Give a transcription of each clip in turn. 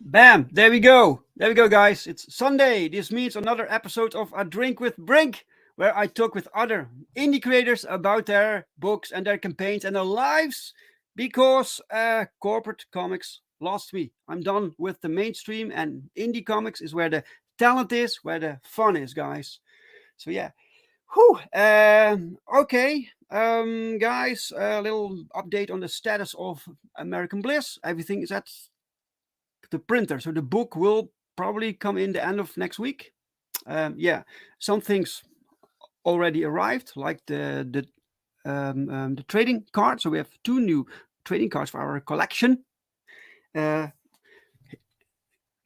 Bam! There we go. There we go, guys. It's Sunday. This means another episode of A Drink with Brink, where I talk with other indie creators about their books and their campaigns and their lives, because corporate comics lost me. I'm done with the mainstream, and indie comics is where the talent is, where the fun is, guys. So yeah. Whew. Okay, guys, a little update on the status of American Bliss. Everything is at the printer, so the book will probably come in the end of next week. Yeah, some things already arrived, like the trading card. So we have 2 new trading cards for our collection. Here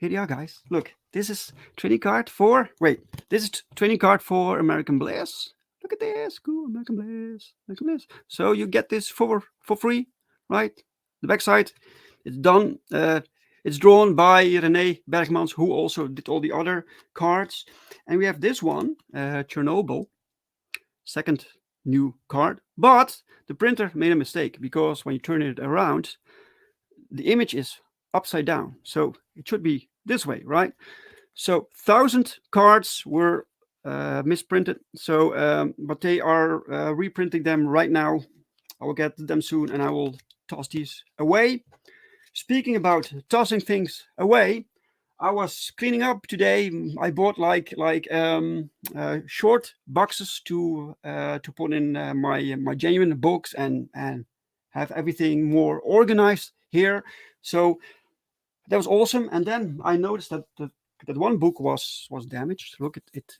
you are, guys. Look, this is trading card for. This is trading card for American Bliss. Look at this, cool, American Bliss, American Bliss. So you get this for free, right? The backside, it's done. It's drawn by René Bergmans, who also did all the other cards. And we have this one, Chernobyl, second new card. But the printer made a mistake, because when you turn it around, the image is upside down. So it should be this way, right? So 1,000 cards were misprinted. So, but they are reprinting them right now. I will get them soon, and I will toss these away. Speaking about tossing things away, I was cleaning up today. I bought like short boxes to put in my genuine books and have everything more organized here. So that was awesome. And then I noticed that that one book was damaged. Look at it.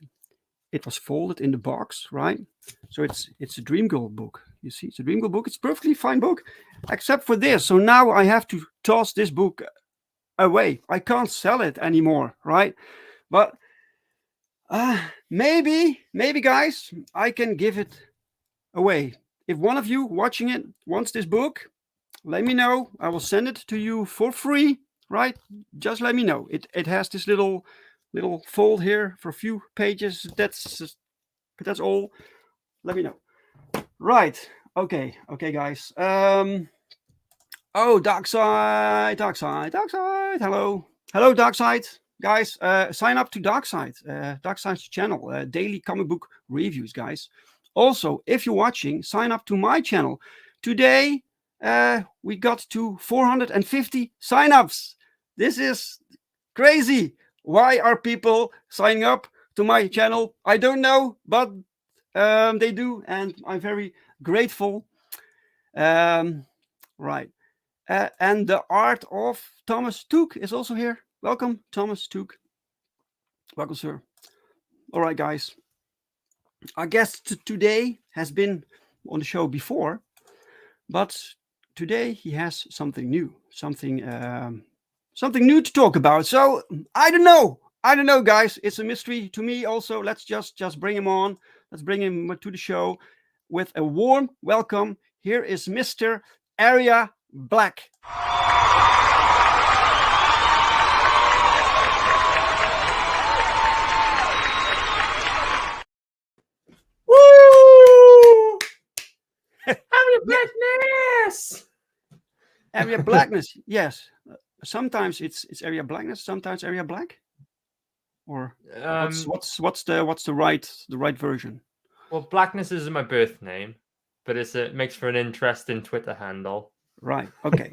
It was folded in the box, right? So it's a Dream Girl book. You see, it's a Dream Girl book. It's a perfectly fine book, except for this. So now I have to toss this book away. I can't sell it anymore, right? But maybe, guys, I can give it away. If one of you watching it wants this book, let me know. I will send it to you for free, right? Just let me know. It has this little fold here for a few pages. That's all. Let me know. Right. Okay, guys. Oh, Darkside. Hello, Darkside. Guys, sign up to Darkside's channel, daily comic book reviews, guys. Also, if you're watching, sign up to my channel. Today, we got to 450 signups. This is crazy. Why are people signing up to my channel? I don't know, but they do, and I'm very grateful. Right. And the art of Thomas Took is also here. Welcome, Thomas Took. Welcome, sir. All right, guys. Our guest today has been on the show before, but today he has something new, something new to talk about. So I don't know. I don't know, guys. It's a mystery to me also. Let's just bring him on. Let's bring him to the show with a warm welcome. Here is Mr. Aria Black. Woo! Aria Blackness! Aria Blackness, yes. Sometimes it's Aria Blackness, sometimes Aria Black. Or what's the right version? Well, Blackness is my birth name, but it makes for an interesting Twitter handle. Right. Okay.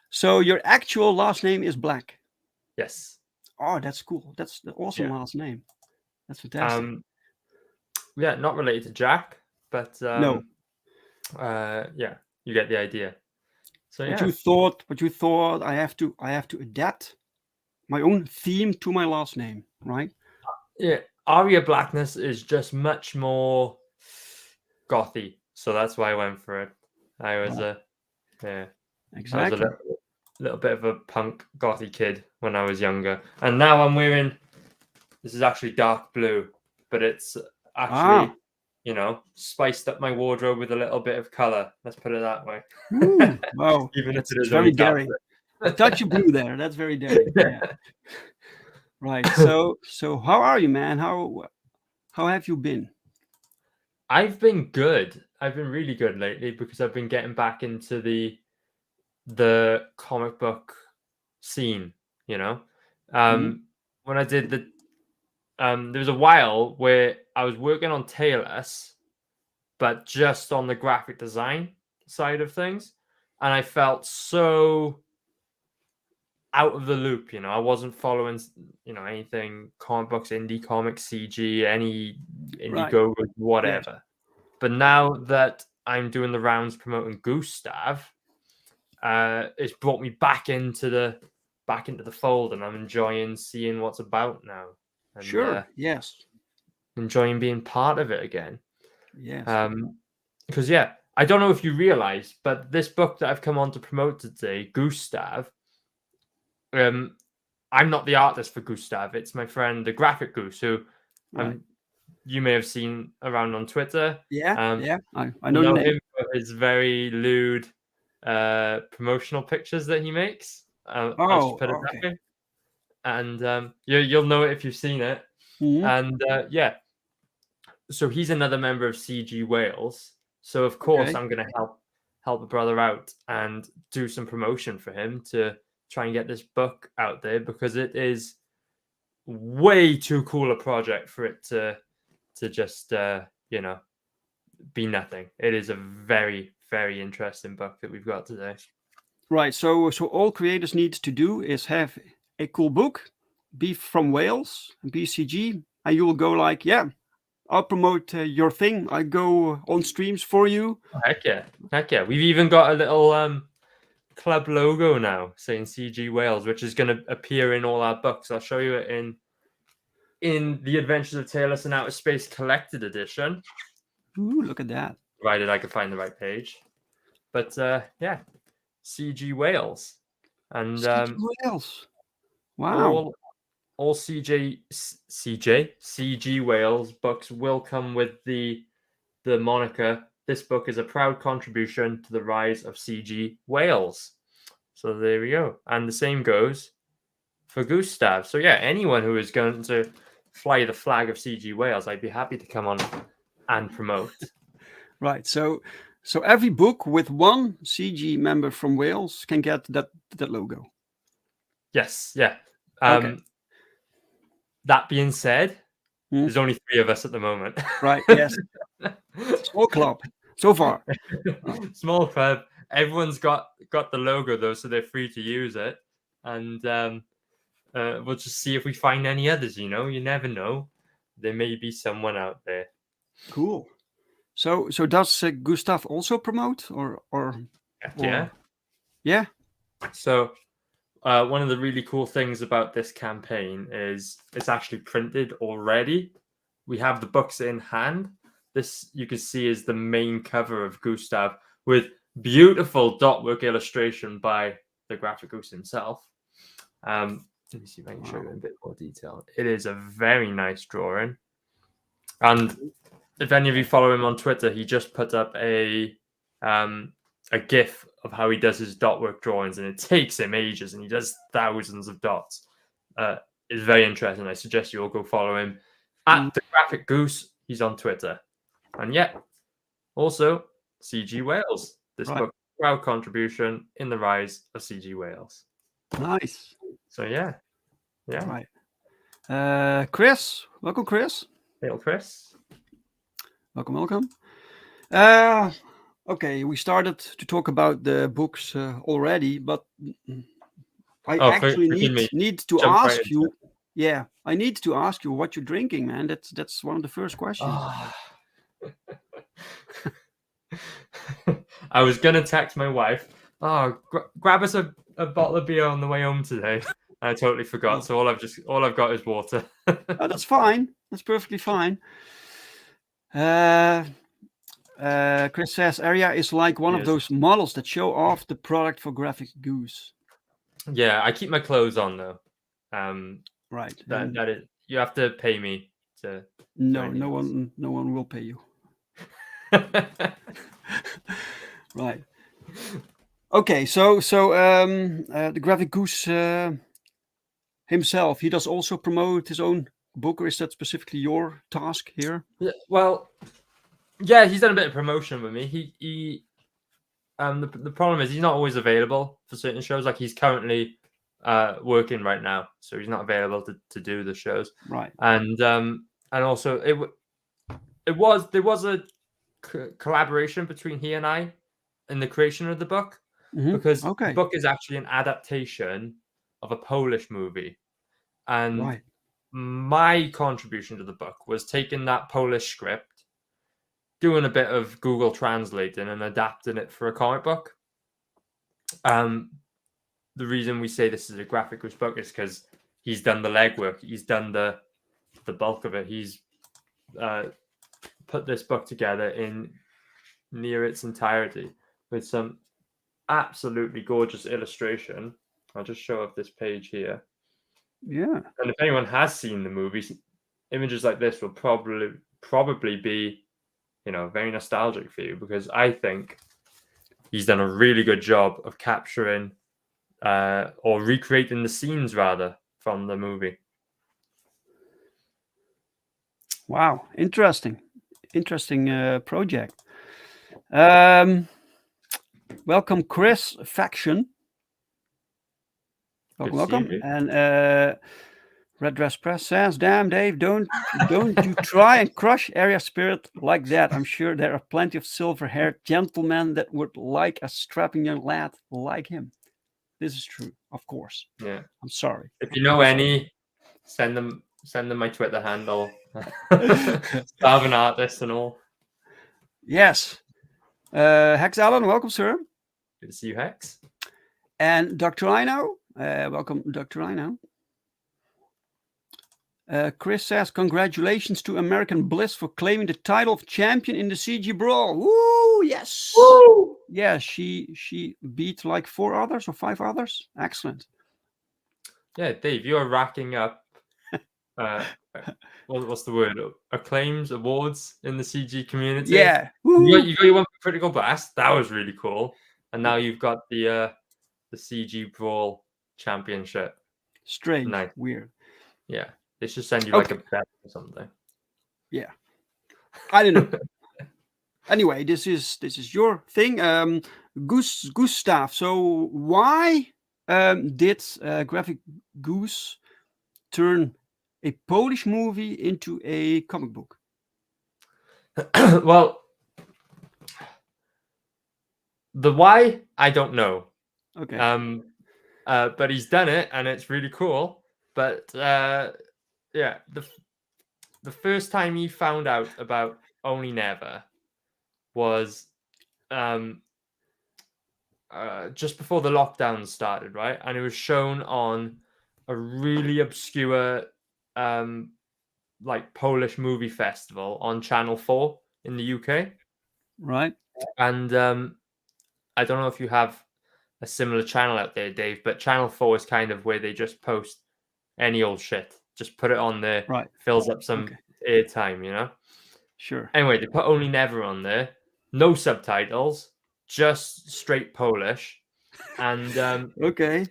So your actual last name is Black. Yes. Oh, that's cool. That's the awesome last name. That's fantastic. Yeah, not related to Jack, but No. yeah, you get the idea. So But you thought I have to adapt my own theme to my last name, right? Yeah, Aria Blackness is just much more gothy, so that's why I went for it. I was Exactly. I was a little bit of a punk gothy kid when I was younger, and now I'm wearing. This is actually dark blue, but it's actually, spiced up my wardrobe with a little bit of color. Let's put it that way. Ooh, wow, Even if it is very only dark daring. blue. A touch of blue there. That's very daring. Yeah. Right. So how are you, man? How have you been? I've been good. I've been really good lately because I've been getting back into the comic book scene. When I did there was a while where I was working on Tailless, but just on the graphic design side of things, and I felt so out of the loop. I wasn't following anything comic books, indie comics, CG, any Indiegogo, whatever. Yes. But now that I'm doing the rounds promoting Goostav, it's brought me back into the fold, and I'm enjoying seeing what's about now. And, Sure. Yes. enjoying being part of it again. Yes. Because I don't know if you realize, but this book that I've come on to promote today, Goostav, I'm not the artist for Goostav. It's my friend, the Graphic Goose, who you may have seen around on Twitter. Yeah. I know him for his very lewd promotional pictures that he makes. I'll just put it that way. And you'll know it if you've seen it. Mm-hmm. And so he's another member of CG Wales. So of course I'm going to help a brother out and do some promotion for him to try and get this book out there, because it is way too cool a project for it to just be nothing. It is a very, very interesting book that we've got today. Right. So all creators need to do is have a cool book, be from Wales, and be CG, and you will go like, yeah, I'll promote your thing. I go on streams for you. Oh, heck yeah! We've even got a little club logo now saying CG Wales, which is going to appear in all our books. I'll show you it in the Adventures of Tailless and Outer Space Collected Edition. Ooh, look at that! Provided I can find the right page. But CG Wales, and CG Wales. Wow! All CG Wales books will come with the moniker. This book is a proud contribution to the rise of CG Wales. So there we go. And the same goes for Goostav. So yeah, anyone who is going to fly the flag of CG Wales, I'd be happy to come on and promote. Right. So every book with one CG member from Wales can get that logo. Yes. Yeah. That being said, there's only 3 of us at the moment. Right. Yes. Small club so far. Small club. Everyone's got the logo though, so they're free to use it. And we'll just see if we find any others. You never know. There may be someone out there. Cool. So does Goostav also promote or yeah? Yeah. So one of the really cool things about this campaign is it's actually printed already. We have the books in hand. This, you can see, is the main cover of Goostav with beautiful dot work illustration by the Graphic Goose himself. Let me see if I can show you in a bit more detail. It is a very nice drawing. And if any of you follow him on Twitter, he just put up a GIF of how he does his dot work drawings, and it takes him ages, and he does thousands of dots. It's very interesting. I suggest you all go follow him at the Graphic Goose. He's on Twitter, and also CG Wales. This book, proud contribution in the rise of CG Wales. Nice. So yeah. Right. Chris, welcome, Chris. Hail, Chris. Welcome. Okay, we started to talk about the books already, but I actually need to ask you. Yeah, I need to ask you what you're drinking, man. That's one of the first questions. I was gonna text my wife. Grab us a bottle of beer on the way home today. I totally forgot. So all I've got is water. Oh, that's fine. That's perfectly fine. Chris says Aria is like one of those models that show off the product for Graphic Goose. Yeah, I keep my clothes on though. Right. That is, you have to pay me to. No one will pay you. Right. Okay, so the Graphic Goose himself, he does also promote his own book, or is that specifically your task here? Yeah, well, yeah, he's done a bit of promotion with me. He the problem is he's not always available for certain shows. Like he's currently working right now, so he's not available to do the shows. Right. And also there was a collaboration between he and I in the creation of the book, because the book is actually an adaptation of a Polish movie, and my contribution to the book was taking that Polish script, doing a bit of Google translating and adapting it for a comic book. The reason we say this is a Graphic Goose book is because he's done the legwork. He's done the bulk of it. He's put this book together in near its entirety with some absolutely gorgeous illustration. I'll just show off this page here. Yeah. And if anyone has seen the movies, images like this will probably be, very nostalgic for you, because I think he's done a really good job of capturing or recreating the scenes rather from the movie. Wow, interesting project. Welcome, Chris Faction. Welcome. And Red Dress Press says, "Damn, Dave, don't you try and crush Aria Spirit like that. I'm sure there are plenty of silver-haired gentlemen that would like a strapping young lad like him." This is true, of course. Yeah. I'm sorry. If you know any, send them my Twitter handle. Starve an artist and all. Yes. Hex Allen, welcome, sir. Good to see you, Hex. And Dr. Rhino, welcome, Dr. Rhino. Chris says, "Congratulations to American Bliss for claiming the title of champion in the CG Brawl." Woo! Yes. Woo! Yeah, she beat like 4 others or 5 others. Excellent. Yeah, Dave, you're racking up. What's the word? Acclaims, awards in the CG community. Yeah. You got your one for Critical Blast. That was really cool. And now you've got the CG Brawl Championship. Strange. Nice. Weird. Yeah. They should send you like a bet or something. Yeah. I don't know. Anyway, this is your thing. Goostav. So why did Graphic Goose turn a Polish movie into a comic book? Well, the why, I don't know. Okay. But he's done it, and it's really cool. But yeah, the first time he found out about Only Never was just before the lockdown started, right? And it was shown on a really obscure like Polish movie festival on Channel 4 in the UK. Right. And I don't know if you have a similar channel out there, Dave, but Channel 4 is kind of where they just post any old shit. Just put it on there, Right. fills up some airtime, you know? Sure. Anyway, they put Only Never on there. No subtitles, just straight Polish. And okay.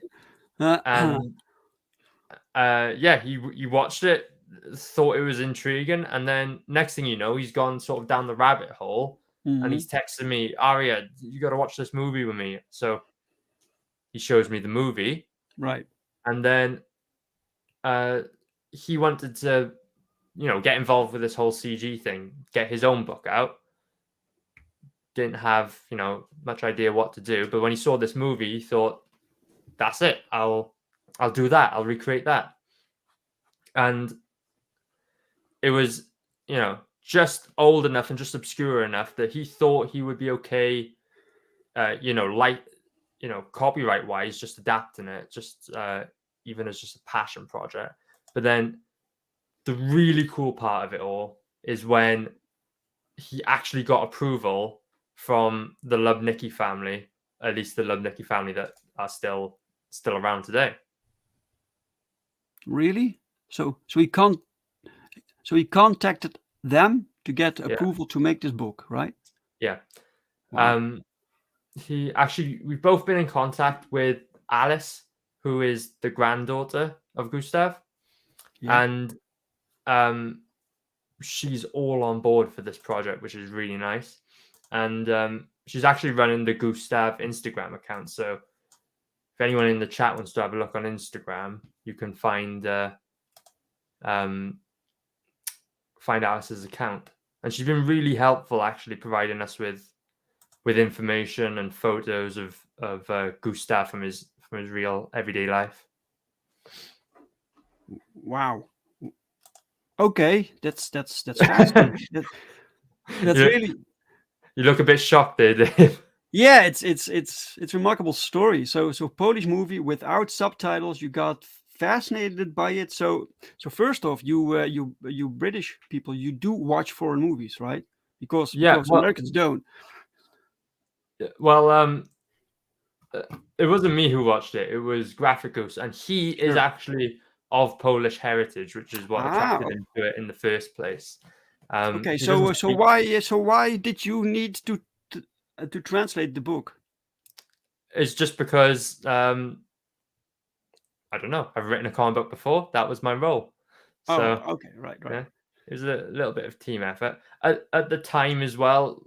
Yeah, he watched it, thought it was intriguing, and then next thing you know, he's gone sort of down the rabbit hole, and he's texting me, Aria, you got to watch this movie with me. So he shows me the movie, right, and then he wanted to, get involved with this whole CG thing, get his own book out. Didn't have, much idea what to do, but when he saw this movie, he thought, that's it. I'll do that. I'll recreate that. And it was, just old enough and just obscure enough that he thought he would be okay, copyright wise, just adapting it, just even as just a passion project. But then the really cool part of it all is when he actually got approval from the Lubnicki family, at least the Lubnicki family that are still around today. Really? So he contacted them to get approval to make this book, right? Yeah. Wow. We've both been in contact with Alice, who is the granddaughter of Goostav, and she's all on board for this project, which is really nice. And she's actually running the Goostav Instagram account. So if anyone in the chat wants to have a look on Instagram, you can find Alice's account. And she's been really helpful, actually, providing us with information and photos of Goostav from his real everyday life. Wow. Okay, that's fascinating. That's really. You look a bit shocked there, Dave. Yeah, it's a remarkable story. So Polish movie without subtitles. You got fascinated by it. So first off, you British people, you do watch foreign movies, right? Because Americans don't. Well, it wasn't me who watched it. It was Graficus, and he is actually of Polish heritage, which is what attracted him to it in the first place. Okay, so why did you need to translate the book? It's just because I don't know. I've written a comic book before. That was my role. So, okay, right. Yeah, it was a little bit of team effort at the time as well.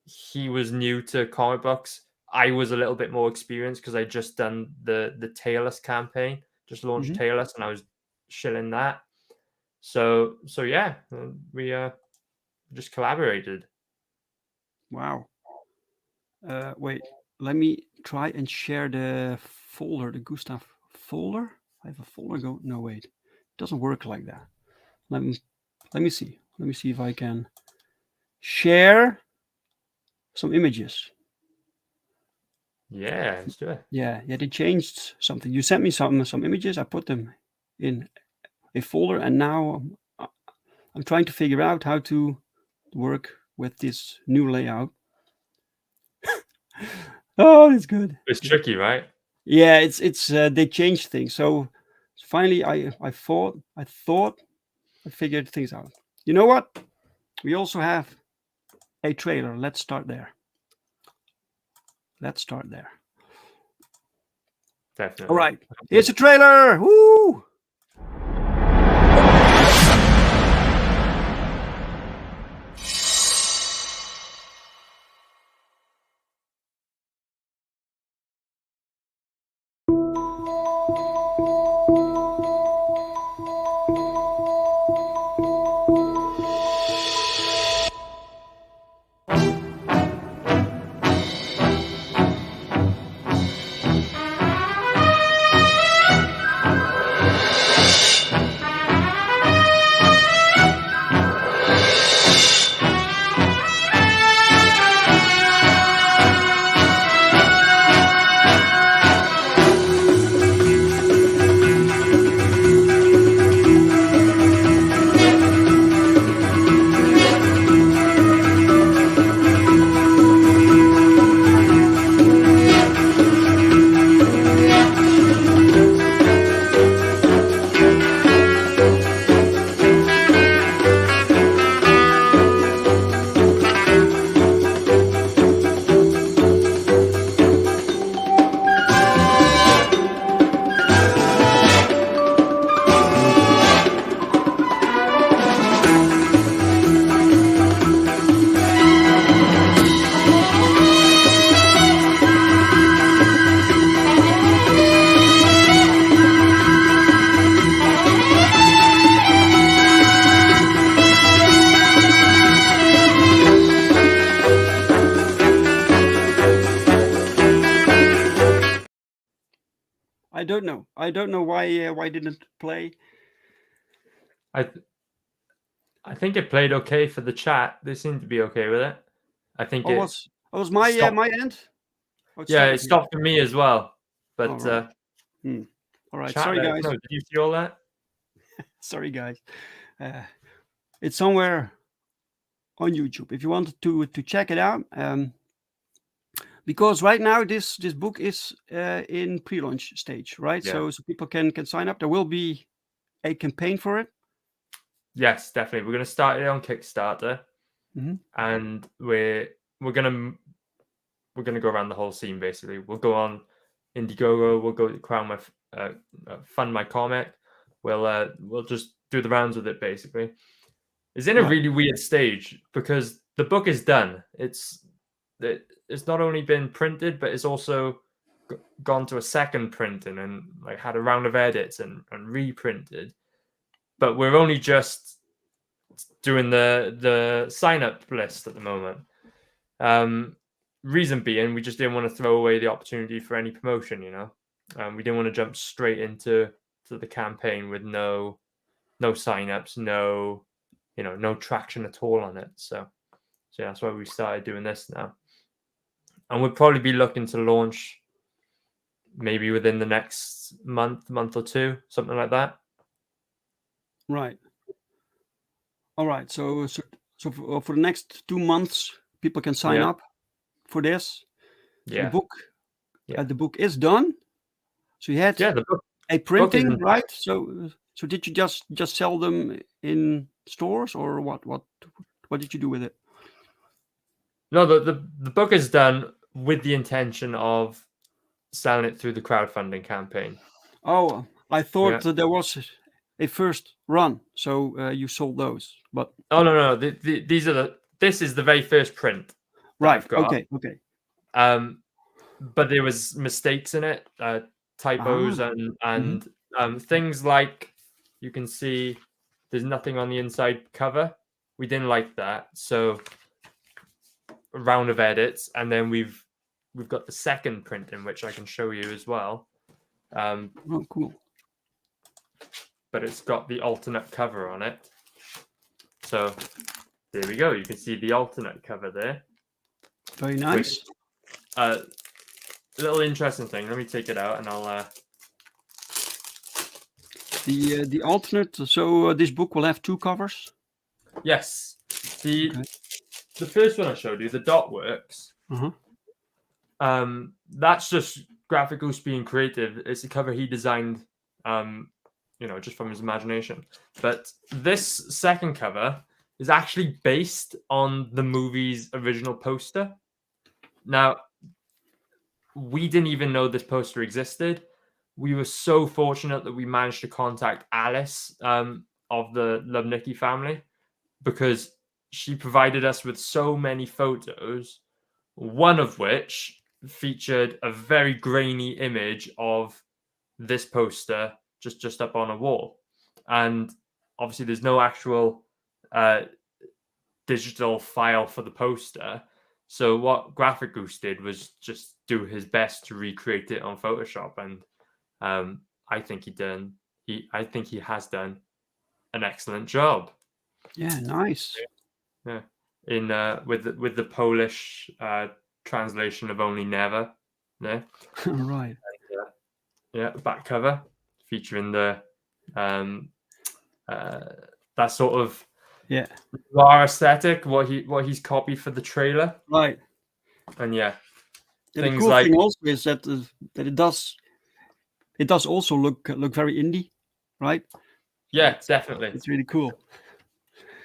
He was new to comic books. I was a little bit more experienced because I just done the Tailless campaign, just launched Tailless, and I was shilling that. So yeah, we just collaborated. Wow. Wait, let me try and share the folder, the Goostav folder. I have a folder. No, wait, it doesn't work like that. Let me see. Let me see if I can share some images. Yeah, let's do it. Yeah, they changed something. You sent me some images. I put them in a folder, and now I'm trying to figure out how to work with this new layout. Oh, it's good. It's tricky, right? Yeah, it's they changed things. So finally, I thought I figured things out. You know what? We also have a trailer. Let's start there. Definitely. All right. Here's a trailer. Woo! I don't know why didn't play. I think it played okay for the chat. They seemed to be okay with it. I think Oh, it was my stopped. my end? Oh, it Yeah, started it here. stopped for me as well. But All right. All right. chat, Sorry, let us guys. know. Did you see all that? Sorry, guys. It's somewhere on YouTube if you wanted to check it out. Because right now this book is in pre-launch stage, right? Yeah. So people can sign up. There will be a campaign for it. Yes, definitely. We're going to start it on Kickstarter, and we're gonna go around the whole scene. Basically, we'll go on Indiegogo. We'll go fund my comic. We'll just do the rounds with it. Basically, it's in a really weird stage because the book is done. It's not only been printed, but it's also gone to a second printing and like had a round of edits and reprinted. But we're only just doing the sign up list at the moment. Reason being, we just didn't want to throw away the opportunity for any promotion. We didn't want to jump straight into the campaign with no sign-ups, no traction at all on it. So that's why we started doing this now, and we'll probably be looking to launch maybe within the next month or two, something like that. Right. All right. So for the next 2 months, people can sign up for this. So the book is done. So you had the book, a printing, right? So did you just sell them in stores, or what did you do with it? No, the book is done with the intention of selling it through the crowdfunding campaign. Oh, I thought that there was a first run, so you sold those, but no. This is the very first print that I've got. Okay. But there was mistakes in it, typos and things like you can see there's nothing on the inside cover. We didn't like that, so a round of edits, and then we've got the second printing, which I can show you as well. Oh, cool. But it's got the alternate cover on it. So there we go. You can see the alternate cover there. Very nice. Little interesting thing. Let me take it out, and I'll. The alternate. So this book will have 2 covers. Yes. The first one I showed you, the dot works. That's just Graphic Goose being creative. It's a cover he designed, just from his imagination. But this second cover is actually based on the movie's original poster. Now, we didn't even know this poster existed. We were so fortunate that we managed to contact Alice of the Lubnicki family, because she provided us with so many photos, one of which featured a very grainy image of this poster just up on a wall. And obviously there's no actual digital file for the poster. So what Graphic Goose did was just do his best to recreate it on Photoshop, and I think he has done an excellent job. Yeah, nice. Yeah, in with the Polish translation of Only Never. Yeah, right. And, back cover featuring the that sort of raw aesthetic, what he's copied for the trailer. Right. And the cool thing also is that it does also look very indie, right? Yeah, definitely. It's really cool.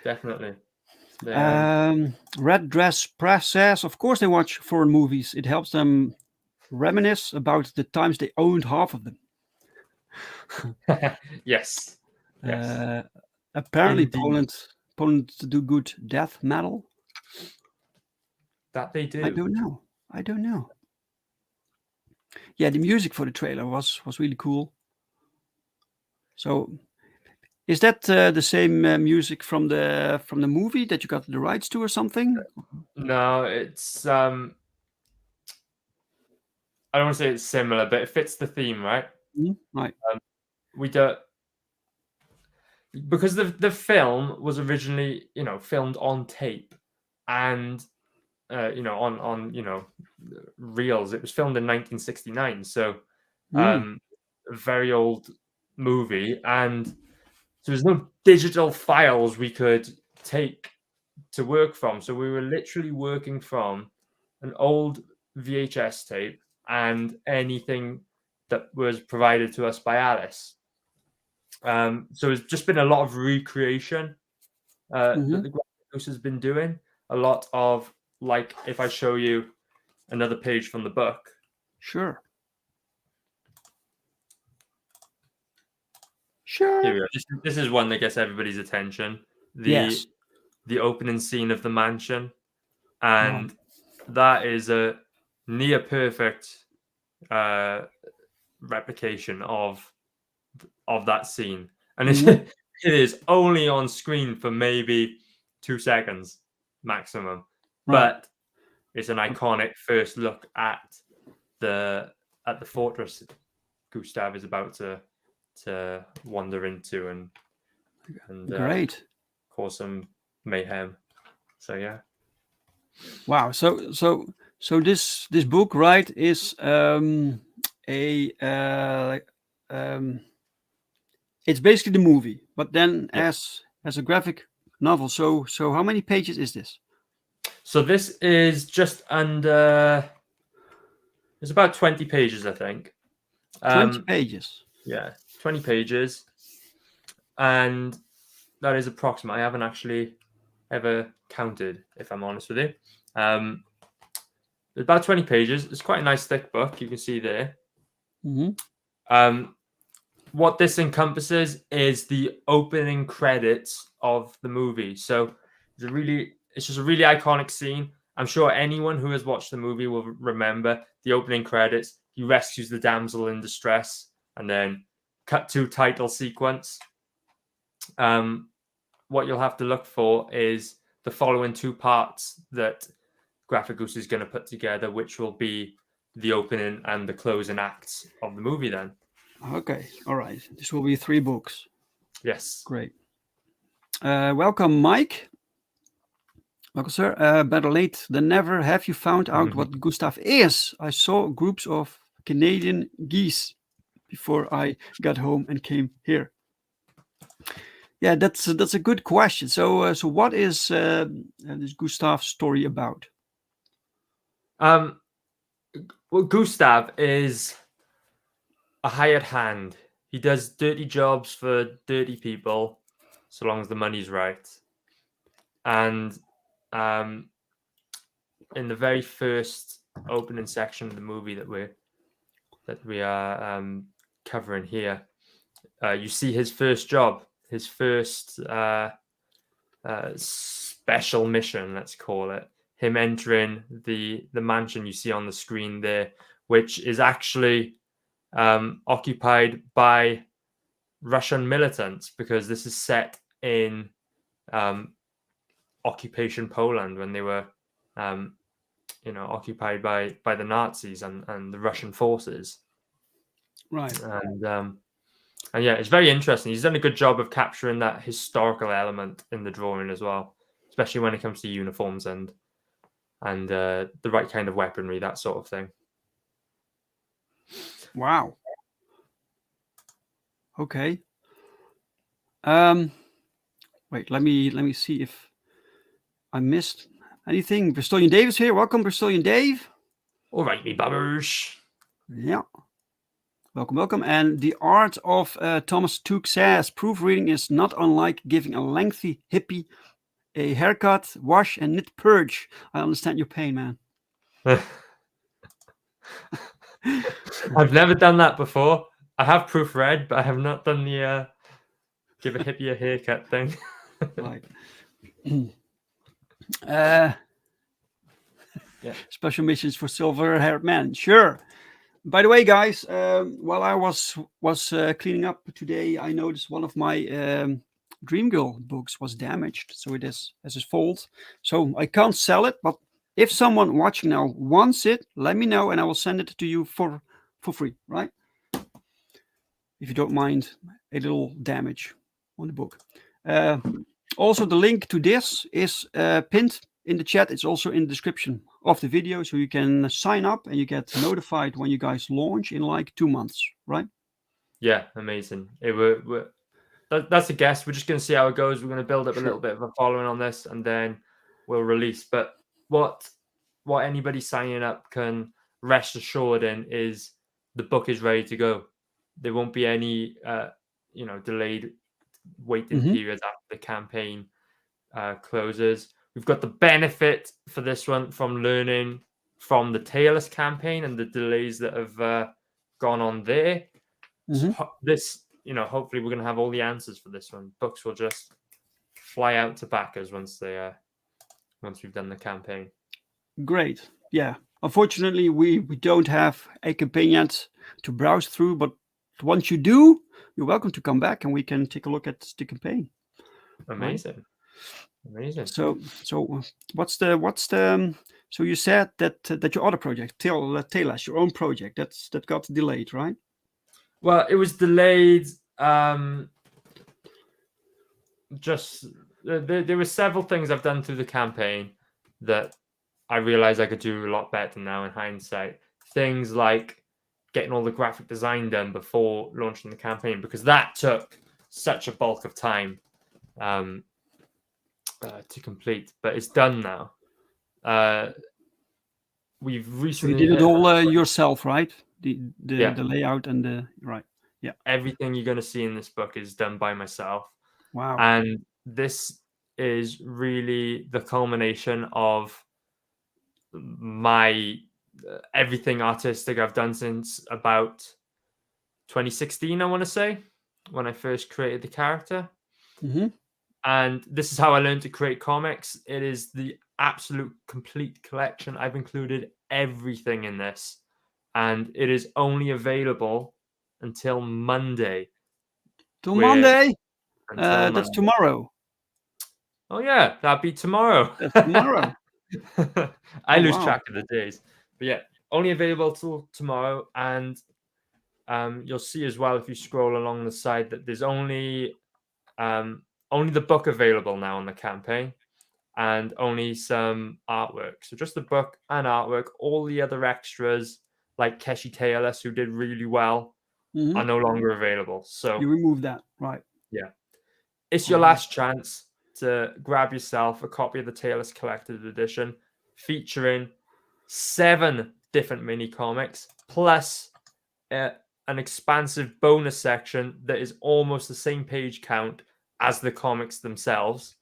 Definitely. Red Dress Press says, of course they watch foreign movies. It helps them reminisce about the times they owned half of them. Yes. Apparently Poland do good death metal. That they do. I don't know. Yeah, the music for the trailer was really cool. So, is that the same music from the movie that you got the rights to, or something? No, it's I don't want to say it's similar, but it fits the theme, right? Right. We do, because the film was originally, filmed on tape, and on reels. It was filmed in 1969, so a very old movie, and so there's no digital files we could take to work from. So we were literally working from an old VHS tape and anything that was provided to us by Alice. So it's just been a lot of recreation that the Graphic Goose has been doing. A lot of, like, if I show you another page from the book. Sure. Here we go. This is one that gets everybody's attention. The opening scene of the mansion, and that is a near perfect replication of that scene, and it is only on screen for maybe 2 seconds maximum, but it's an iconic first look at the fortress Goostav is about to wander into and great, cause some mayhem. So yeah. Wow. So this book, right, is it's basically the movie, but then as a graphic novel. So how many pages is this? So this is just under. It's about 20 pages, I think. 20 pages. Yeah, 20 pages, and that is approximate. I haven't actually ever counted, if I'm honest with you. About 20 pages. It's quite a nice thick book. You can see there. What this encompasses is the opening credits of the movie. So it's just a really iconic scene. I'm sure anyone who has watched the movie will remember the opening credits. He rescues the damsel in distress, and then cut to title sequence. What you'll have to look for is the following 2 parts that Graphic Goose is going to put together, which will be the opening and the closing acts of the movie then. Okay, all right. This will be 3 books. Yes. Great. Welcome, Mike. Welcome, sir. Better late than never. Have you found out what Goostav is? I saw groups of Canadian geese before I got home and came here. Yeah, that's a good question. So what is this Goostav story about? Well, Goostav is a hired hand. He does dirty jobs for dirty people, so long as the money's right. And in the very first opening section of the movie that we are covering here, you see his first job, his first special mission, let's call it. Him entering the mansion you see on the screen there, which is actually occupied by Russian militants, because this is set in occupation Poland when they were occupied by the Nazis and the Russian forces. Right. And yeah, it's very interesting. He's done a good job of capturing that historical element in the drawing as well, especially when it comes to uniforms and the right kind of weaponry, that sort of thing. Wow. Okay. Wait, let me see if I missed anything. Bristolian Dave is here. Welcome, Bristolian Dave. All right, me bubbers. Yeah. Welcome. And the art of Thomas Took says, proofreading is not unlike giving a lengthy hippie a haircut, wash, and knit purge. I understand your pain, man. I've never done that before. I have proofread, but I have not done the give a hippie a haircut thing. Right. Yeah. Special missions for silver-haired men. Sure. By the way, guys, while I was cleaning up today, I noticed one of my Dream Girl books was damaged, so it is as his fault. So I can't sell it, but if someone watching now wants it, let me know, and I will send it to you for free. Right? if you don't mind a little damage on the book. Also, the link to this is pinned in the chat. It's also in the description of the video, so you can sign up and you get notified when you guys launch in like 2 months, right? Yeah, amazing. That's a guess. We're just going to see how it goes. We're going to build up a little bit of a following on this, and then we'll release. But what anybody signing up can rest assured in is the book is ready to go. There won't be any delayed waiting periods after the campaign closes. We've got the benefit for this one from learning from the Tailless campaign and the delays that have gone on there. So this, hopefully we're going to have all the answers for this one. Books will just fly out to backers once we've done the campaign. Great. Yeah. Unfortunately, we don't have a campaign yet to browse through, but once you do, you're welcome to come back and we can take a look at the campaign. Amazing. Right? Amazing. So what's the so you said that your other project, Tailless, your own project, that got delayed, right? Well, it was delayed. Just there were several things I've done through the campaign that I realized I could do a lot better now in hindsight. Things like getting all the graphic design done before launching the campaign, because that took such a bulk of time to complete. But it's done now. We've recently. So you did it all yourself, right? The layout and the right. Yeah. Everything you're going to see in this book is done by myself. Wow. And this is really the culmination of my everything artistic I've done since about 2016, I want to say, when I first created the character. And this is how I learned to create comics. It is the absolute complete collection. I've included everything in this, and it is only available until Monday. Till Monday? That's tomorrow. Oh yeah, that'd be tomorrow. That's tomorrow. I lose track of the days. But yeah, only available till tomorrow. And you'll see as well if you scroll along the side that there's only the book available now on the campaign, and only some artwork. So just the book and artwork. All the other extras, like Keshi Tailless, who did really well, are no longer available. So you remove that, right? Yeah. It's your last chance to grab yourself a copy of the Tailless Collector's Edition, featuring 7 different mini comics, plus an expansive bonus section that is almost the same page count as the comics themselves.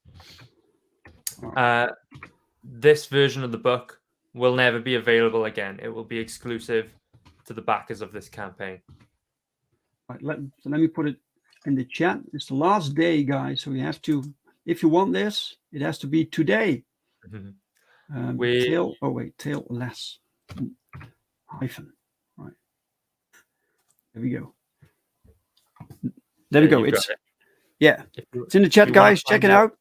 This version of the book will never be available again. It will be exclusive to the backers of this campaign. Right, let me put it in the chat. It's the last day, guys. So you have to, if you want this, it has to be today. Tailless hyphen. Right. There we go. There we go. It's it's in the chat, guys. Check it out.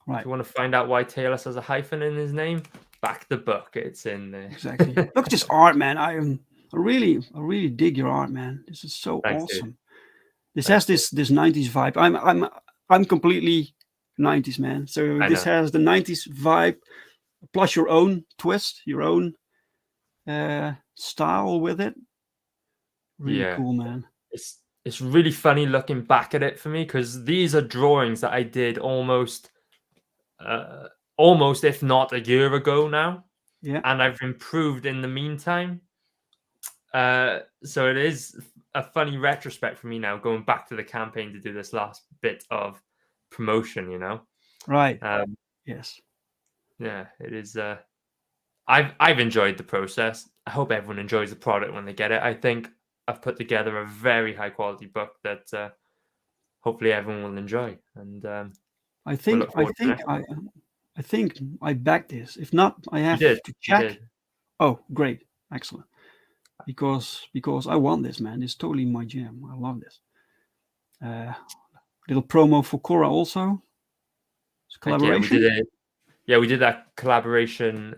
Right. If you want to find out why Tailless has a hyphen in his name, back the book. It's in there. Exactly. Look at this art, man. I really dig your art, man. This is so awesome. This has this 90s vibe. I'm completely 90s, man. So this has the 90s vibe plus your own twist, your own style with it. Really cool, man. It's really funny looking back at it for me, because these are drawings that I did almost if not a year ago now. Yeah. And I've improved in the meantime. So it is a funny retrospect for me now, going back to the campaign to do this last bit of promotion, Right. Yes. Yeah, it is. I've enjoyed the process. I hope everyone enjoys the product when they get it. I think I've put together a very high quality book that hopefully everyone will enjoy. And I think I backed this. If not, I have to check. Oh, great. Excellent. Because I want this, man. It's totally my jam. I love this. Little promo for Cora also. It's a collaboration. We did that collaboration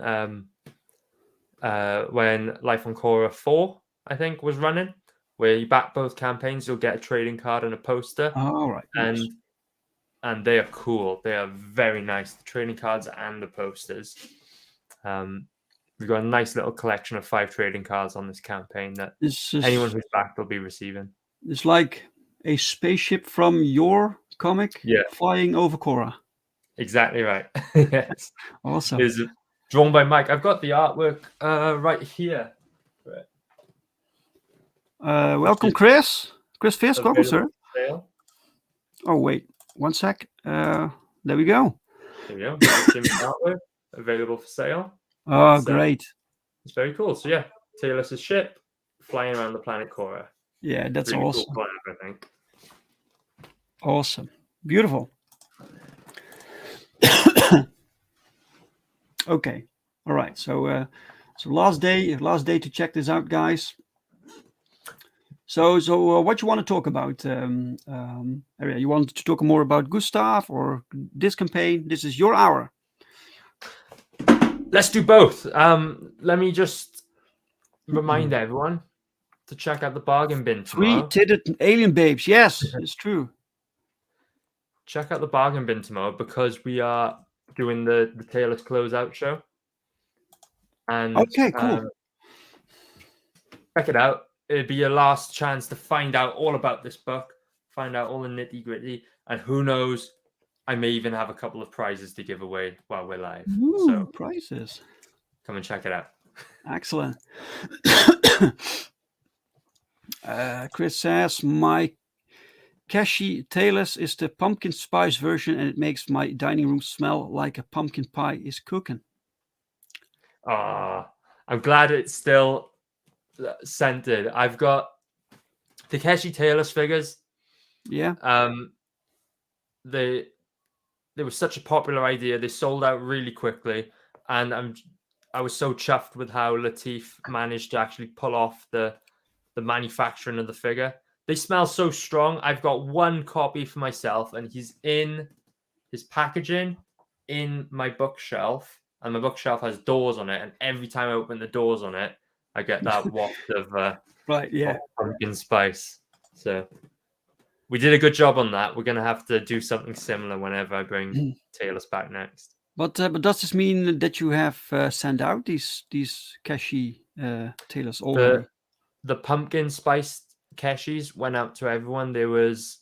when Life on Cora 4, I think, was running, where you back both campaigns, you'll get a trading card and a poster. All right. Nice. And they are cool. They are very nice. The trading cards and the posters. We've got a nice little collection of 5 trading cards on this campaign that anyone who's backed will be receiving. It's like a spaceship from your comic flying over Korra. Exactly right. Yes. Awesome. It's drawn by Mike. I've got the artwork right here. Welcome, Chris. Chris Fisk, welcome, sir. Oh, wait. 1 sec. There we go. There we go. Jim's artwork available for sale. Oh, great. It's very cool. So, yeah, Taylor's ship flying around the planet Korra. Yeah, that's really awesome. Cool plan, I think. Awesome. Beautiful. Okay. All right. So last day to check this out, guys. So what you want to talk about, Aria? You want to talk more about Goostav or this campaign? This is your hour. Let's do both. Let me just remind everyone to check out the bargain bin tomorrow. 3-titted alien babes. Yes, it's true. Check out the bargain bin tomorrow because we are doing the Taylor's closeout show. And okay, cool. Check it out. It'd be your last chance to find out all about this book, find out all the nitty gritty, and who knows, I may even have a couple of prizes to give away while we're live. Ooh, so prizes. Come and check it out. Excellent. Chris says, my Cashy Taylor's is the pumpkin spice version, and it makes my dining room smell like a pumpkin pie is cooking. I'm glad it's still scented. I've got the Cashy Taylor's figures. Yeah. They were such a popular idea. They sold out really quickly, and I was so chuffed with how Latif managed to actually pull off the manufacturing of the figure. They smell so strong. I've got one copy for myself, and he's in his packaging in my bookshelf, and my bookshelf has doors on it, and every time I open the doors on it, I get that waft of right, yeah, pumpkin spice. So we did a good job on that. We're going to have to do something similar whenever I bring Taylor's back next. But does this mean that you have sent out these Cashy Taylor's already? The pumpkin spice Keshis went out to everyone. There was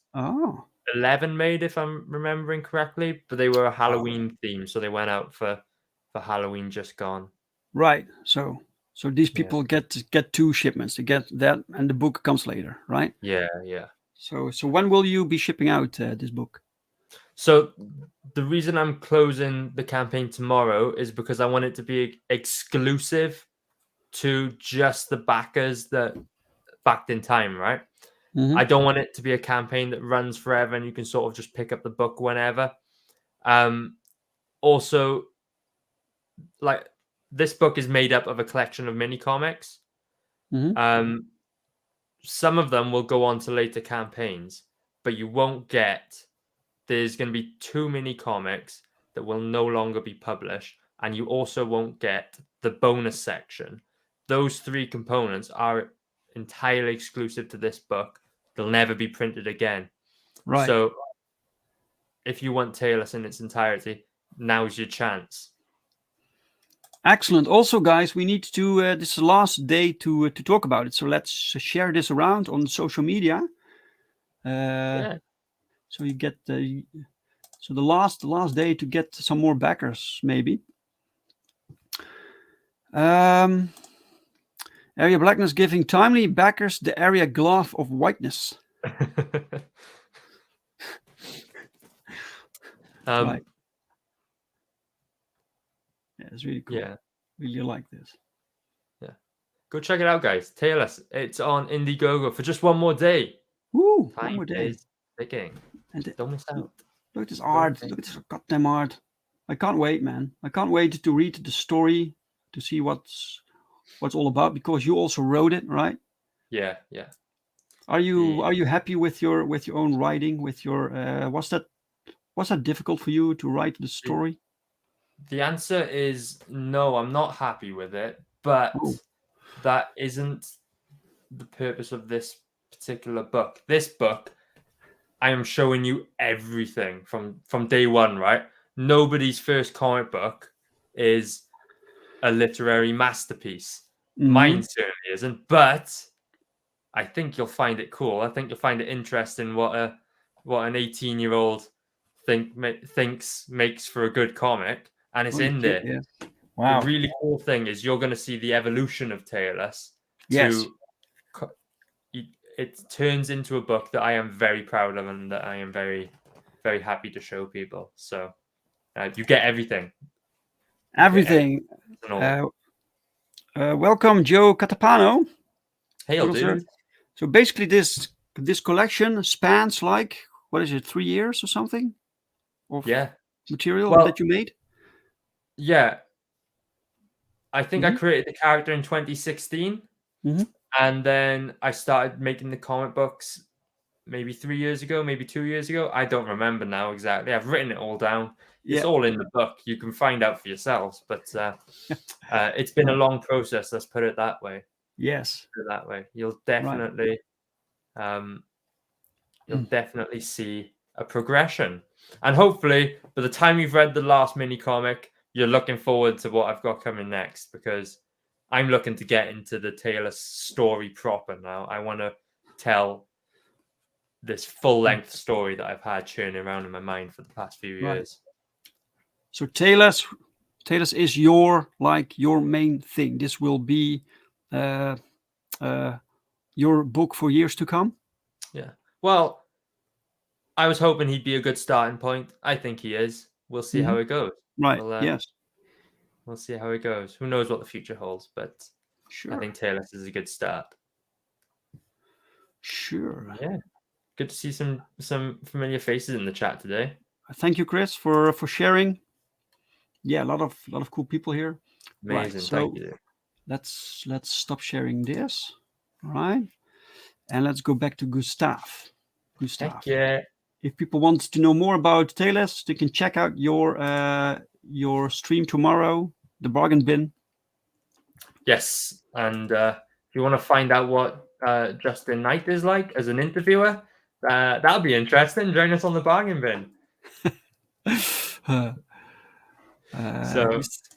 11 made, if I'm remembering correctly, but they were a Halloween theme, so they went out for Halloween just gone. Right. So these people get 2 shipments. They get that, and the book comes later, right? Yeah. So when will you be shipping out this book? So the reason I'm closing the campaign tomorrow is because I want it to be exclusive to just the backers that backed in time, right? Mm-hmm. I don't want it to be a campaign that runs forever and you can sort of just pick up the book whenever. Also, like, this book is made up of a collection of mini comics. Mm-hmm. Some of them will go on to later campaigns, but you won't get. There's going to be 2 mini comics that will no longer be published, and you also won't get the bonus section. Those 3 components are entirely exclusive to this book. They'll never be printed again. Right. So if you want Taylor's in its entirety, now's your chance. Excellent. Also, guys, we need to, this is the last day to talk about it. So let's share this around on social media. So you get the last day to get some more backers, maybe. Aria Blackness giving timely backers the Aria glove of whiteness. Right. Yeah, it's really cool. Yeah, really like this. Yeah, go check it out, guys. Taylor's. It's on Indiegogo for just one more day. Woo! One more day. Ticking. And don't miss out. Look at this art. Look at this goddamn art. I can't wait, man. I can't wait to read the story, to see what's all about, because you also wrote it, right? Yeah. Are you happy with your own writing? With your was that difficult for you to write the story? The answer is no. I'm not happy with it, but that isn't the purpose of this particular book. This book, I am showing you everything from day one, right? Nobody's first comic book is a literary masterpiece. Mine certainly isn't, but I think you'll find it cool. I think you'll find it interesting what an 18-year-old thinks makes for a good comic, and it's in there. Yeah. Wow. The really cool thing is you're going to see the evolution of Tailless. Yes. It turns into a book that I am very proud of and that I am very, very happy to show people. So you get everything. Everything. Welcome, Joe Catapano. Hey, dude. So basically, this collection spans like, what is it, 3 years or something? Of material that you made? Yeah. I think I created the character in 2016. And then I started making the comic books maybe 3 years ago, maybe 2 years ago. I don't remember now exactly. I've written it all down. It's all in the book. You can find out for yourselves. But it's been a long process. Let's put it that way. Yes. Put it that way. You'll definitely, see a progression. And hopefully, by the time you've read the last mini comic, you're looking forward to what I've got coming next, because I'm looking to get into the Tailless story proper now. I want to tell this full-length story that I've had churning around in my mind for the past few years. So Tailless is your main thing. This will be your book for years to come. Yeah. Well, I was hoping he'd be a good starting point. I think he is. We'll see how it goes. Right. Yes. We'll see how it goes. Who knows what the future holds, but sure. I think Tailless is a good start. Sure. Yeah. Good to see some familiar faces in the chat today. Thank you, Chris, for sharing. Yeah, a lot of cool people here. Amazing. Right, so thank you. Let's stop sharing this. All right. And let's go back to Goostav. Heck yeah. If people want to know more about Tailless, they can check out your stream tomorrow, the bargain bin. Yes, and if you want to find out what Justin Knight is like as an interviewer, that'll be interesting. Join us on the bargain bin.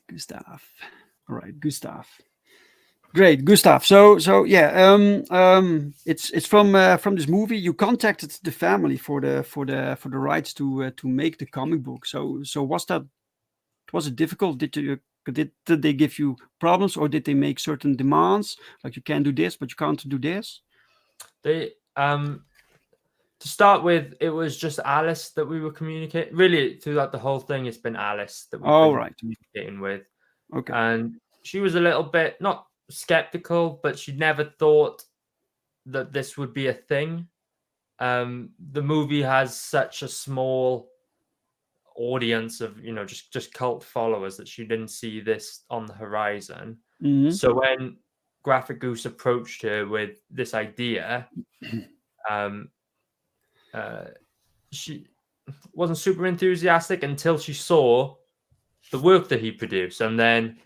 Goostav. All right, Goostav. Great, Goostav. So yeah, it's from this movie. You contacted the family for the rights to make the comic book. So was it difficult? Did they give you problems, or did they make certain demands, like you can do this but you can't do this? They to start with, it was just Alice that we were communicating. Really, throughout the whole thing, it's been Alice that we've been communicating with. Okay. And she was a little bit not skeptical, but she never thought that this would be a thing. The movie has such a small audience of just cult followers that she didn't see this on the horizon. So when Graphic Goose approached her with this idea, she wasn't super enthusiastic until she saw the work that he produced, and then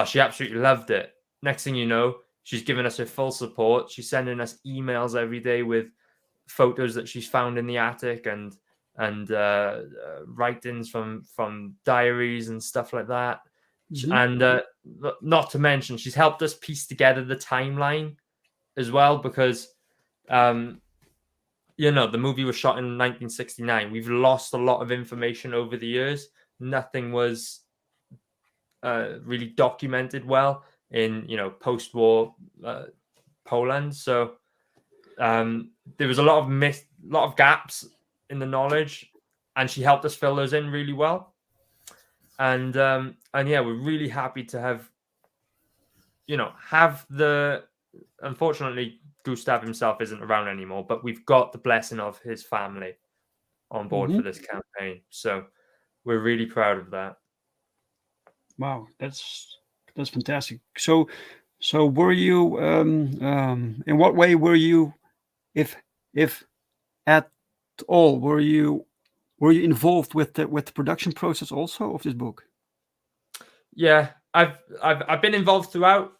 she absolutely loved it. Next thing you know, she's giving us her full support. She's sending us emails every day with photos that she's found in the attic and writings from diaries and stuff like that. And not to mention, she's helped us piece together the timeline as well, because the movie was shot in 1969. We've lost a lot of information over the years. Nothing was really documented well in post-war Poland. So there was a lot of gaps in the knowledge, and she helped us fill those in really well. And yeah, we're really happy to have the. Unfortunately, Goostav himself isn't around anymore, but we've got the blessing of his family on board for this campaign. So we're really proud of that. Wow, that's fantastic. So were you in what way were you, if at all, were you involved with the production process also of this book? Yeah, I've been involved throughout.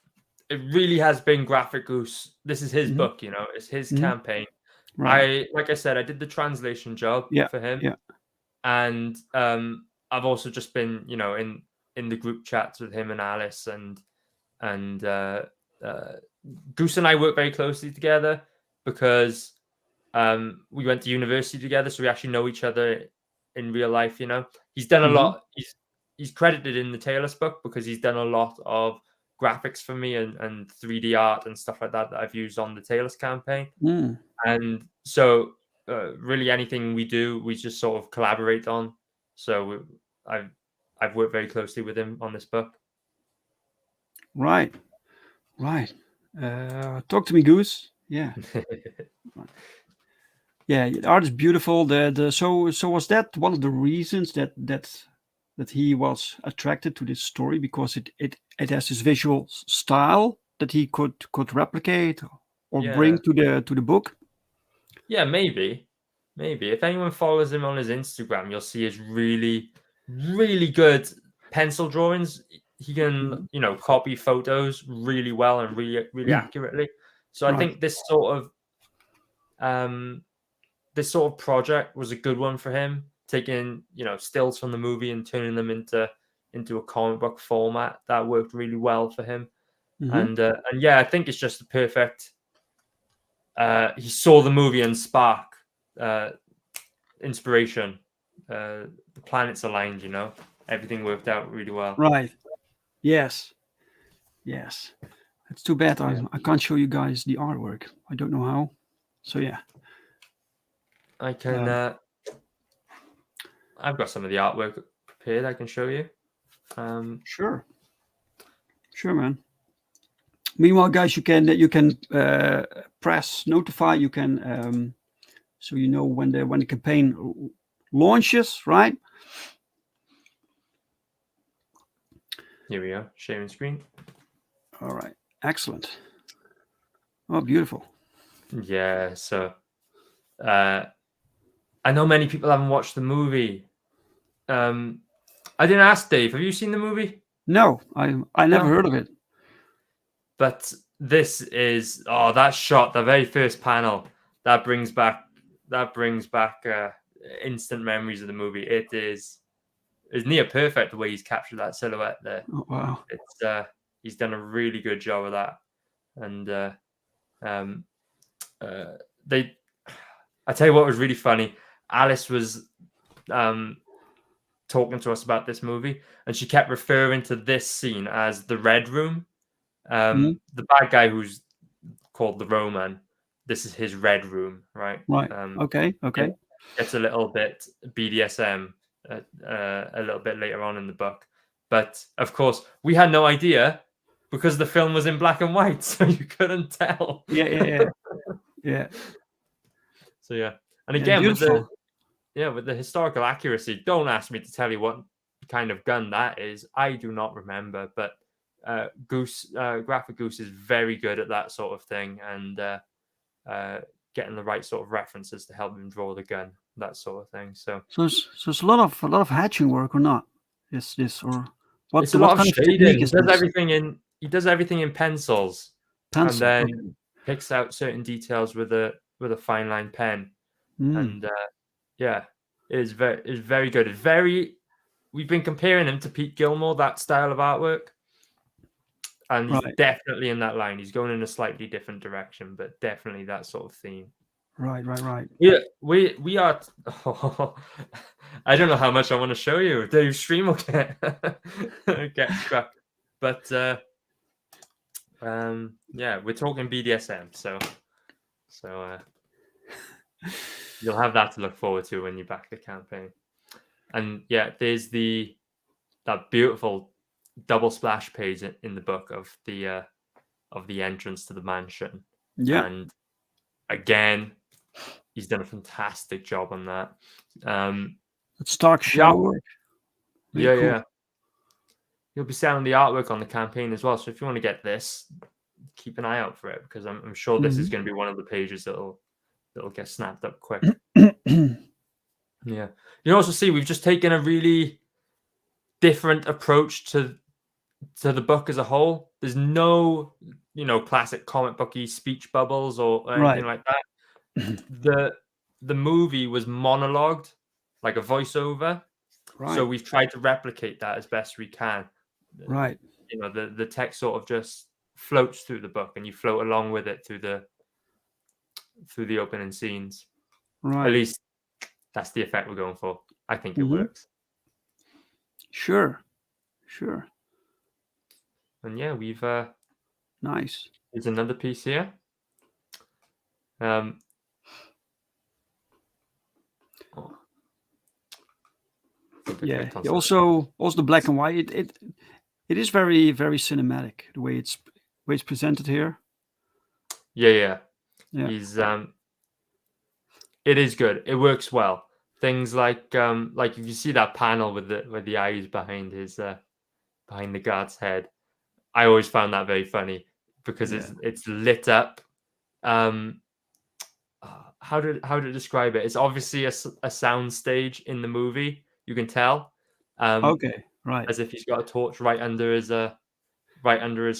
it really has been Graphic Goose. This is his book, you know, it's his campaign. Right. Like I said, I did the translation job Yeah. for him, Yeah. and I've also just been, you know, in the group chats with him and Alice, and Goose and I work very closely together because we went to university together, so we actually know each other in real life. You know, he's done a lot. He's credited in the Taylor's book because he's done a lot of graphics for me and 3D art and stuff like that I've used on the Taylor's campaign. Mm. And so, really, anything we do, we just sort of collaborate on. So I've worked very closely with him on this book. Right. Right. Talk to me, Goose. Yeah. Yeah, the art is beautiful. So was that one of the reasons that he was attracted to this story, because it has this visual style that he could replicate or bring to the book? Yeah, maybe. If anyone follows him on his Instagram, you'll see his really, really good pencil drawings. He can, you know, copy photos really well and really, really accurately. So I think this sort of project was a good one for him, taking, you know, stills from the movie and turning them into a comic book format. That worked really well for him. And yeah, I think it's just the perfect. He saw the movie and spark inspiration. The planets aligned, you know, everything worked out really well. Right. Yes. Yes. It's too bad I can't show you guys the artwork. I don't know how. So yeah. I can. I've got some of the artwork prepared. I can show you. Sure, man. Meanwhile, guys, you can press notify. You can so you know when the campaign launches, right? Here we go. Sharing screen. All right. Excellent. Oh, beautiful. Yeah. So, I know many people haven't watched the movie. I didn't ask Dave. Have you seen the movie? No, I never heard of it. But this is that shot, the very first panel, that brings back instant memories of the movie. It's near perfect the way he's captured that silhouette there. Oh, wow. It's he's done a really good job of that. And I tell you what was really funny. Alice was talking to us about this movie, and she kept referring to this scene as the Red Room. The bad guy who's called the Roman, this is his Red Room, right? Right. Okay. It's a little bit BDSM a little bit later on in the book, but of course we had no idea because the film was in black and white, so you couldn't tell. Yeah. So yeah, and again with the historical accuracy, don't ask me to tell you what kind of gun that is. I do not remember, but Graphic Goose is very good at that sort of thing, and getting the right sort of references to help him draw the gun, that sort of thing. So it's a lot of hatching work, or not? Is this or what? It's a lot of shading. He does everything in pencils, and then picks out certain details with a fine line pen. And yeah, it's very good. We've been comparing him to Pete Gilmore, that style of artwork. And he's definitely in that line. He's going in a slightly different direction, but definitely that sort of theme. Right. Yeah, we are. I don't know how much I want to show you. Dave's stream will get struck, but yeah, we're talking BDSM, so you'll have that to look forward to when you back the campaign. And yeah, there's that beautiful double splash page in the book of the entrance to the mansion. Yeah. And again, he's done a fantastic job on that. It's dark shadow work. Yeah, cool. Yeah. You'll be selling the artwork on the campaign as well. So if you want to get this, keep an eye out for it, because I'm sure this is going to be one of the pages that'll get snapped up quick. Yeah. You also see we've just taken a really different approach to to the book as a whole, there's no, classic comic booky speech bubbles or anything like that. The movie was monologued, like a voiceover. So Right. we've tried to replicate that as best we can. Right. The text sort of just floats through the book, and you float along with it through the opening scenes. At Right. least that's the effect we're going for. I think it Mm-hmm. works. Sure. And yeah, we've Nice. there's another piece here. Oh. Yeah. Also the black and white. It is very, very cinematic the way it's presented here. Yeah. Yeah. He's it is good. It works well. Things like if you see that panel with the eyes behind his behind the guard's head, I always found that very funny because it's lit up. How to describe it? It's obviously a sound stage in the movie. You can tell. Okay. Right. As if he's got a torch right under his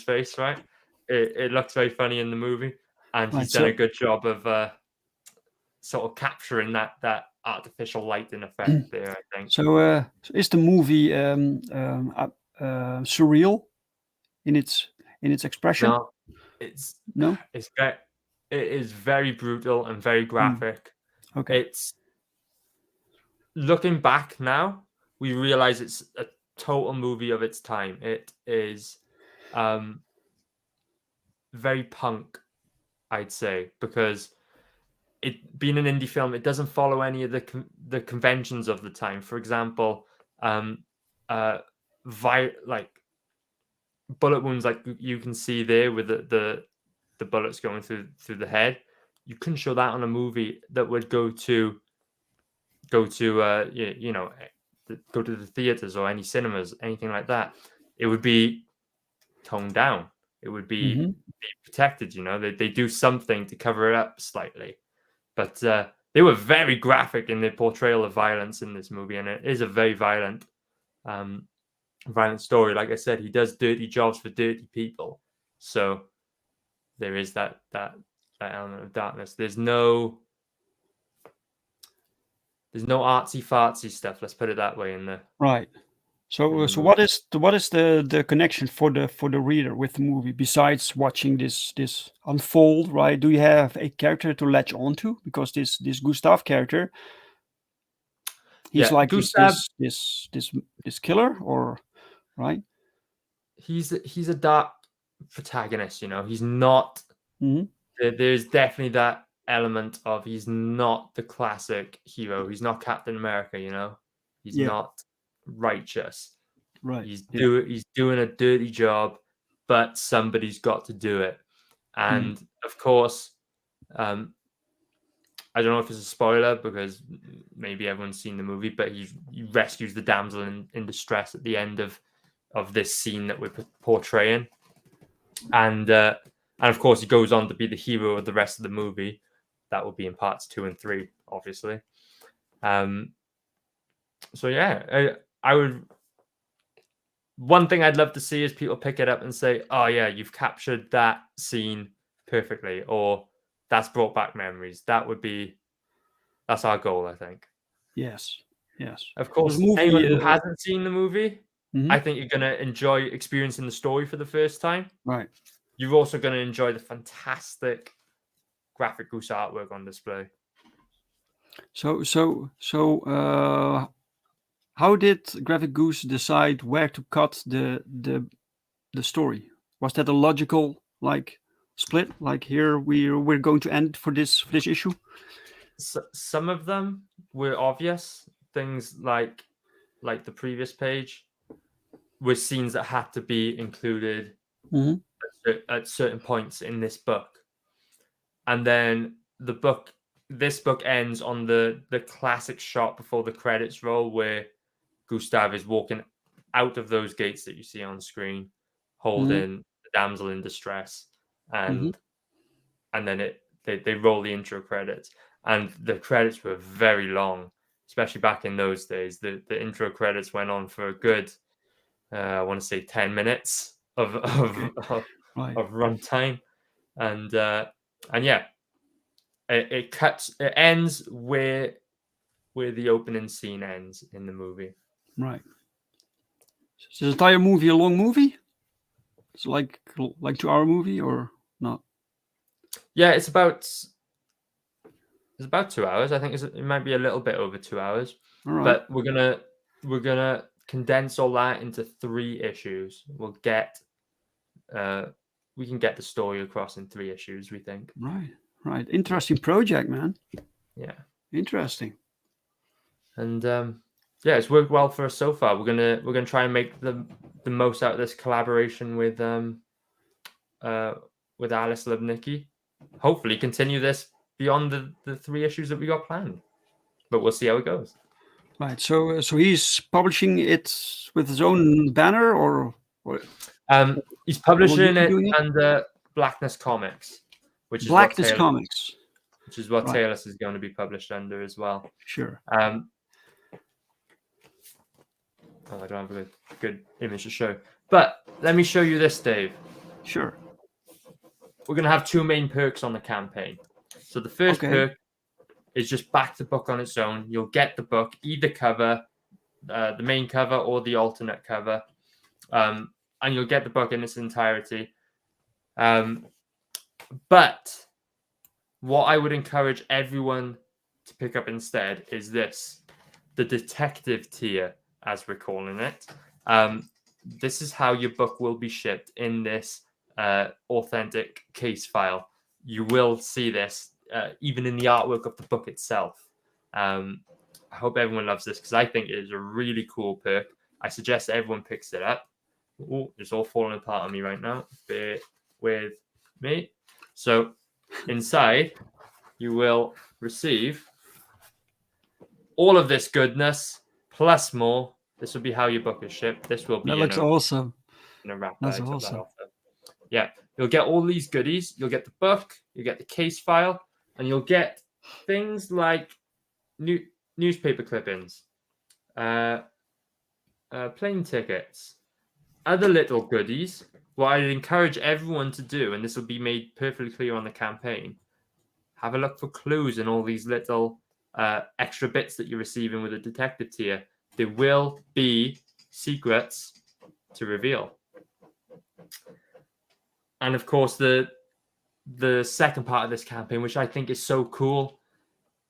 face. Right. It looks very funny in the movie, and he's done a good job of sort of capturing that artificial lighting effect there, I think. So, is the movie surreal in its expression? No, it's No. it is very brutal and very graphic. Okay. It's looking back now, we realize it's a total movie of its time. It is very punk, I'd say, because it being an indie film, it doesn't follow any of the conventions of the time. For example, like bullet wounds, like you can see there with the bullets going through the head. You couldn't show that on a movie that would go to go to the theaters or any cinemas, anything like that. It would be toned down. It would be protected. They do something to cover it up slightly. But they were very graphic in their portrayal of violence in this movie, and it is a very violent story. Like I said, he does dirty jobs for dirty people, so there is that element of darkness. There's no artsy fartsy stuff. Let's put it that way. Right. So what is the connection for the reader with the movie besides watching this unfold? Right? Do you have a character to latch onto? Because this Goostav character, he's like Goostav, this killer, or right? He's a dark protagonist. He's not. There's definitely that element of he's not the classic hero. He's not Captain America. He's not righteous. Right. He's doing a dirty job, but somebody's got to do it. And of course, I don't know if it's a spoiler because maybe everyone's seen the movie, but he rescues the damsel in distress at the end of this scene that we're portraying. And of course, he goes on to be the hero of the rest of the movie. That will be in parts 2 and 3, obviously. So yeah, I would. One thing I'd love to see is people pick it up and say, "Oh yeah, you've captured that scene perfectly," or "That's brought back memories." That's our goal, I think. Yes. Of course, anyone who hasn't seen the movie, I think you're going to enjoy experiencing the story for the first time. Right. You're also going to enjoy the fantastic graphic goose artwork on display. So, how did Graphic Goose decide where to cut the story? Was that a logical split? Like here we're going to end for this issue? So, some of them were obvious. Things like the previous page were scenes that had to be included at certain points in this book. And then this book ends on the classic shot before the credits roll where Goostav is walking out of those gates that you see on screen, holding the damsel in distress, and then they roll the intro credits, and the credits were very long, especially back in those days. The intro credits went on for a good I want to say 10 minutes of Right. of runtime, and yeah, it ends where the opening scene ends in the movie. Right. Is the entire movie a long movie? It's like 2-hour movie or not? Yeah, it's about 2 hours. I think it might be a little bit over 2 hours. All right. But we're gonna condense all that into 3 issues. We'll get we can get the story across in 3 issues, we think. Right. Right. Interesting project, man. Yeah. Interesting. And yeah, it's worked well for us so far. We're gonna try and make the most out of this collaboration with Alice Lubnicki. Hopefully continue this beyond the 3 issues that we got planned. But we'll see how it goes. Right. So he's publishing it with his own banner, or he's publishing it doing it? under Blackness Comics, which is Blackness what Comics. which is what Right. Taylor's is going to be published under as well. Sure. Oh, I don't have a good image to show. But let me show you this, Dave. Sure. We're going to have 2 main perks on the campaign. So the first perk is just back the book on its own. You'll get the book, either cover, the main cover or the alternate cover. And you'll get the book in its entirety. But what I would encourage everyone to pick up instead is this, the detective tier, as we're calling it. This is how your book will be shipped in this authentic case file. You will see this even in the artwork of the book itself. I hope everyone loves this because I think it is a really cool perk. I suggest everyone picks it up. Oh, it's all falling apart on me right now. Bear with me. So inside, you will receive all of this goodness plus more. This will be how your book is shipped. This will be That looks awesome. In a wrapper. That's awesome. Yeah, you'll get all these goodies. You'll get the book, you'll get the case file, and you'll get things like newspaper clippings, plane tickets, other little goodies. What I'd encourage everyone to do, and this will be made perfectly clear on the campaign, have a look for clues in all these little extra bits that you're receiving with a detective tier. There will be secrets to reveal. And of course, the second part of this campaign, which I think is so cool,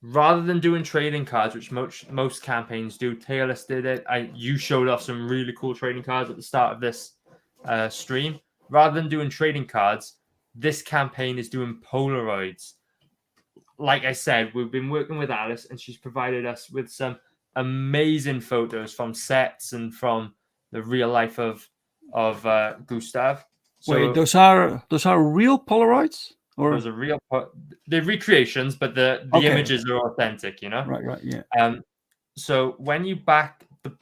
rather than doing trading cards, which most campaigns do, Taylor's did it. You showed off some really cool trading cards at the start of this stream. Rather than doing trading cards, this campaign is doing Polaroids. Like I said, we've been working with Alice, and she's provided us with some amazing photos from sets and from the real life of Goostav. So, wait, those are real Polaroids, or those are real? They're recreations, but the images are authentic. You know. Right. Yeah. So when you back if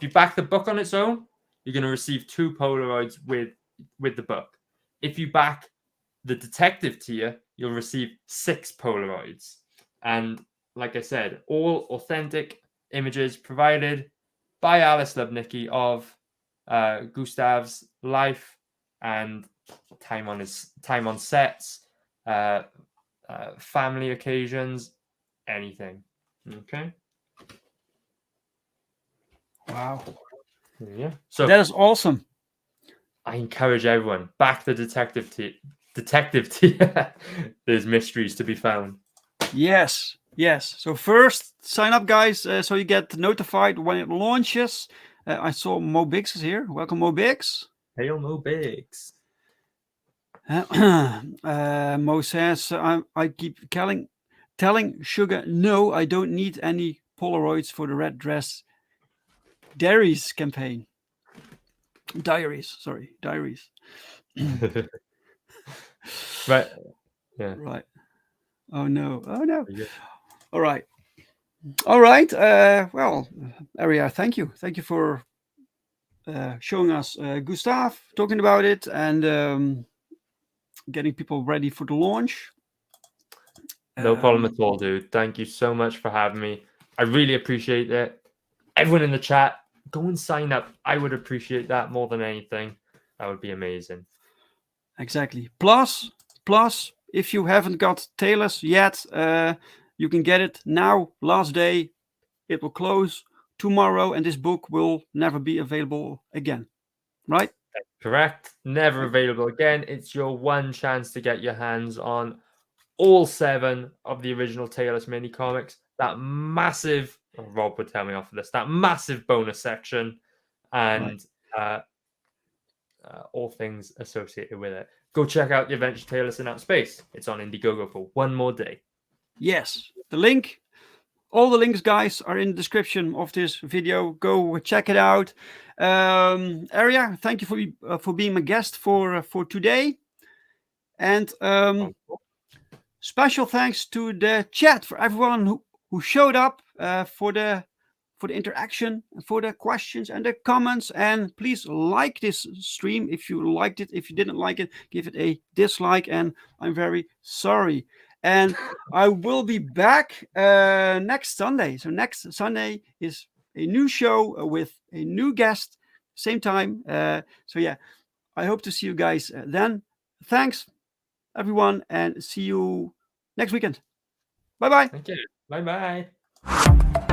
you back the book on its own, you're going to receive 2 Polaroids with the book. If you back the detective tier, you'll receive 6 Polaroids. And like I said, all authentic images provided by Alice Lubnicki of Goostav's life and time on sets, family occasions, anything. Okay. Wow. Yeah. So that is awesome. I encourage everyone, back the detective tier. There's mysteries to be found. Yes. So first, sign up, guys, so you get notified when it launches. I saw Mo Biggs is here. Welcome, Mo Biggs. Hail, Mo Biggs. Mo says, I keep telling Sugar, no, I don't need any Polaroids for the Red Dress Diaries campaign. Diaries. Right. Yeah. Right. Oh no. All right. Well, Aria, thank you for showing us Goostav, talking about it, and getting people ready for the launch. No problem at all, dude. Thank you so much for having me. I really appreciate it. Everyone in the chat, go and sign up. I would appreciate that more than anything. That would be amazing. Exactly. Plus, if you haven't got Taylor's yet, you can get it now. Last day, it will close tomorrow, and this book will never be available again. Right? Correct. Never available again. It's your one chance to get your hands on all 7 of the original Taylor's mini comics. That massive, Rob would tell me off for this, that massive bonus section, and all things associated with it. Go check out the Adventure Taylor's in Outer Space. It's on Indiegogo for one more day. Yes. The link, all the links, guys, are in the description of this video. Go check it out. Aria, thank you for being my guest for today. And special thanks to the chat, for everyone who showed up, for the interaction, for the questions and the comments. And please like this stream if you liked it. If you didn't like it, give it a dislike, and I'm very sorry. And I will be back next Sunday. So next Sunday is a new show with a new guest, same time. So yeah, I hope to see you guys then. Thanks, everyone, and see you next weekend. Bye-bye. Thank you. Bye-bye.